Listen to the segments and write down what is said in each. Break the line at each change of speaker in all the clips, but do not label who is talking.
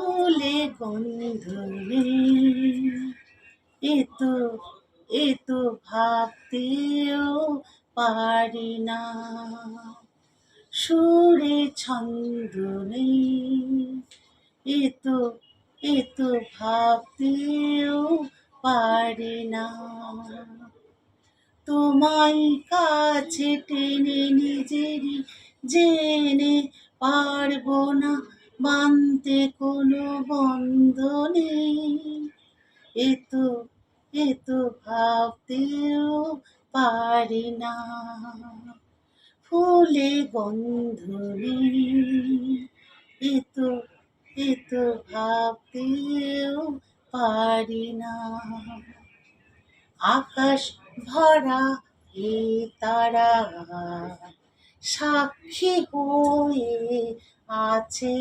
ফুলে গন্ধ নেই। এতো এতো ভাবতেও পারি না, সুরে ছন্দ নেই। এতো এতো ভাবতেও পারি না, তোমায় কাছে টেনে নিজেরই জেনে পারবো না বানতে কোনো বন্ধনে। এতো এতো ভাবতেও পারি না, ফুলে গন্ধ নেই। এতো এতো ভাবতেও পারি না, আকাশ ভরা এ তারা সাক্ষী হয়ে আছে।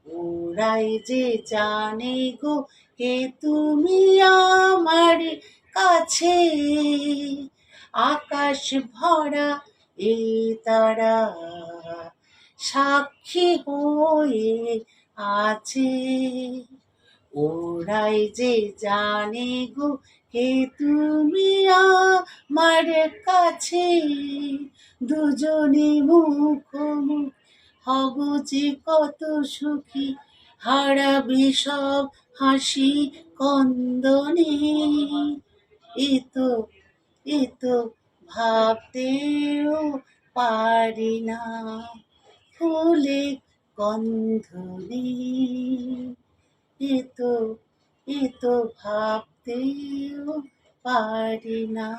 ওরাই যে জানে গো কে তুমি আমার কাছে। আকাশ ভরা এই তারা সাক্ষী হয়ে আছে। ওরাই যে জানে গো কে তুমি আমার কাছে। দুজনে মুখোমুখি হব যে কত সুখী, হারাবে সব হাসি কন্দনে। এতো এতো ভাবতেও পারি না, ফুলে গন্ধ নেই। এতো এতো ভাবতেও পারি না।